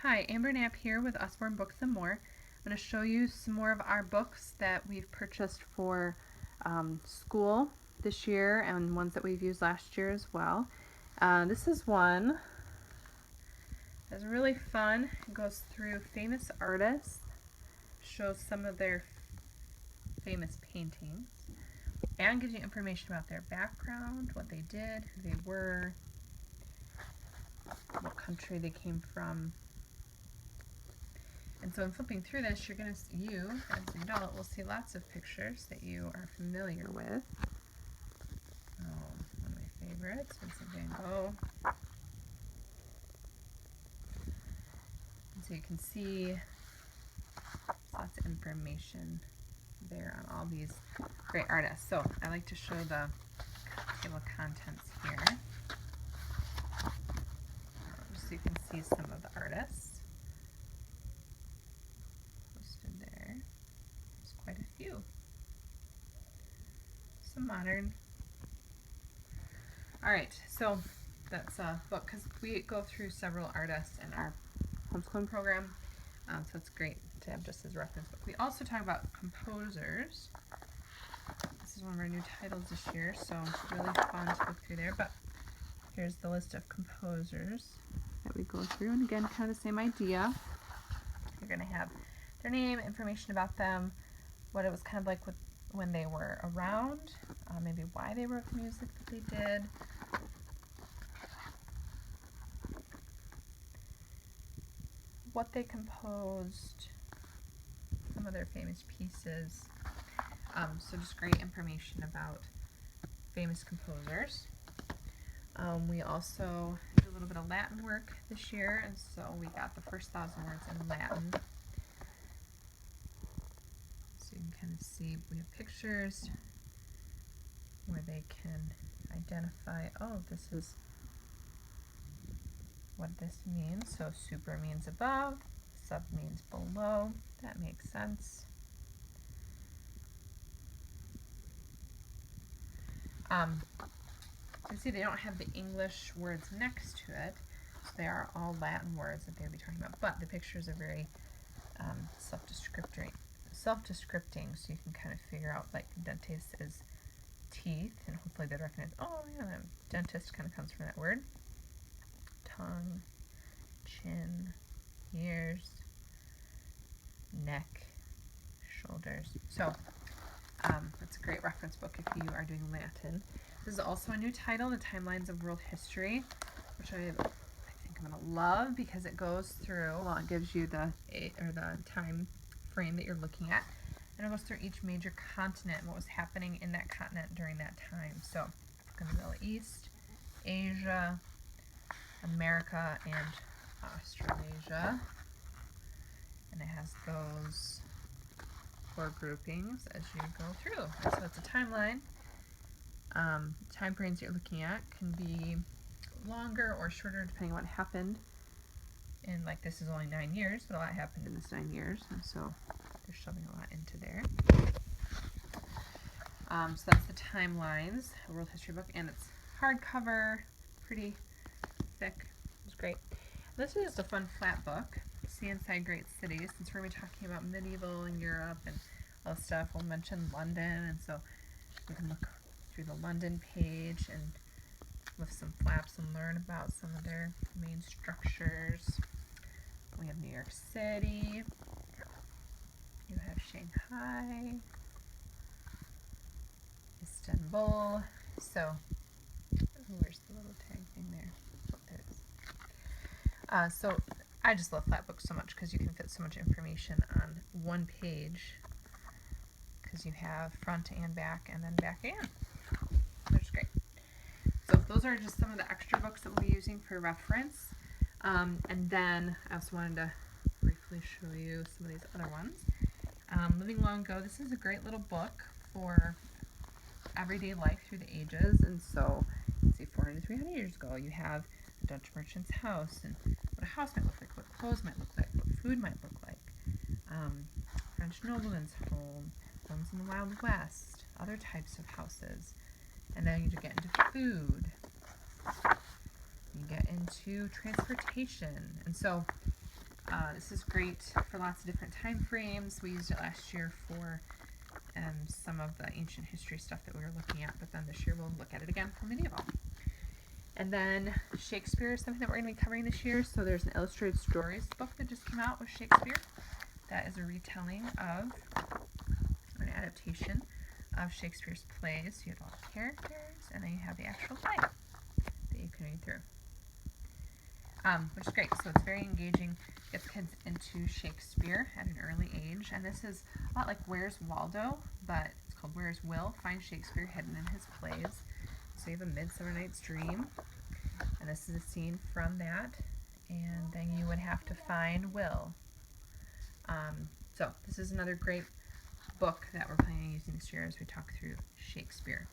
Hi, Amber Knapp here with Usborne Books and More. I'm going to show you some more of our books that we've purchased for school this year and ones that we've used last year as well. This is one that's really fun. It goes through famous artists, shows some of their famous paintings, and gives you information about their background, what they did, who they were, what country they came from. And so in flipping through this, you, as an adult, will see lots of pictures that you are familiar with. One of my favorites, Vincent van Gogh. And so you can see lots of information there on all these great artists. So I like to show the table of contents here, just so you can see some of the artists listed there. There's quite a few. Some modern. Alright, so that's a book because we go through several artists in our homeschooling program, so it's great to have just as a reference book. We also talk about composers. This is one of our new titles this year, so really fun to look through there. But here's the list of composers that we go through, and again, kind of the same idea. You're going to have their name, information about them, what it was kind of like when they were around, maybe why they wrote the music that they did. What they composed, some of their famous pieces. So just great information about famous composers. We also did a little bit of Latin work this year, and so we got the first 1,000 words in Latin. So you can kind of see, we have pictures where they can identify, oh, this is what this means. So super means above, sub means below. That makes sense. You can see they don't have the English words next to it, so they are all Latin words that they'll be talking about, but the pictures are very self-descripting, so you can kind of figure out, like, dentist is teeth, and hopefully they'd recognize, oh yeah, that dentist kind of comes from that word. Tongue, chin, ears, neck, shoulders. So that's a great reference book if you are doing Latin. This is also a new title, The Timelines of World History, which I think I'm going to love because it goes through, well, it gives you the time frame that you're looking at, and it goes through each major continent and what was happening in that continent during that time. So Africa and the Middle East, Asia, America, and Australasia. And it has those 4 groupings as you go through. So it's a timeline. Time frames you're looking at can be longer or shorter depending on what happened. And like this is only 9 years, but a lot happened in this 9 years, and so they're shoving a lot into there. So that's the Timelines, a world history book, and it's hardcover, pretty thick. It's great. This is just a fun flat book. See Inside Great Cities. Since we're going to be talking about medieval and Europe and all this stuff, we'll mention London, and so we can look through the London page and lift some flaps and learn about some of their main structures. We have New York City. You have Shanghai, Istanbul. So, where's the little tag thing there? Oh, there it is. So I just love flat books so much because you can fit so much information on one page because you have front and back and then back again. They're just great. So those are just some of the extra books that we'll be using for reference. And then I also wanted to briefly show you some of these other ones. Living Long Ago, this is a great little book for everyday life through the ages. And so, let's see, 400 to 300 years ago, you have a Dutch merchant's house and what a house might look like, what clothes might look like, what food might look like. French nobleman's home, homes in the Wild West, other types of houses. And then you get into food. You get into transportation. And so This is great for lots of different time frames. We used it last year for some of the ancient history stuff that we were looking at, but then this year we'll look at it again for medieval. And then Shakespeare is something that we're going to be covering this year. So there's an illustrated stories book that just came out with Shakespeare. That is a retelling of, or an adaptation of Shakespeare's plays. You have all the characters, and then you have the actual play that you can read through. Which is great. So it's very engaging. Gets kids into Shakespeare at an early age. And this is a lot like Where's Waldo, but it's called Where's Will? Find Shakespeare hidden in his plays. So you have A Midsummer Night's Dream, and this is a scene from that. And then you would have to find Will. So this is another great book that we're planning on using this year as we talk through Shakespeare.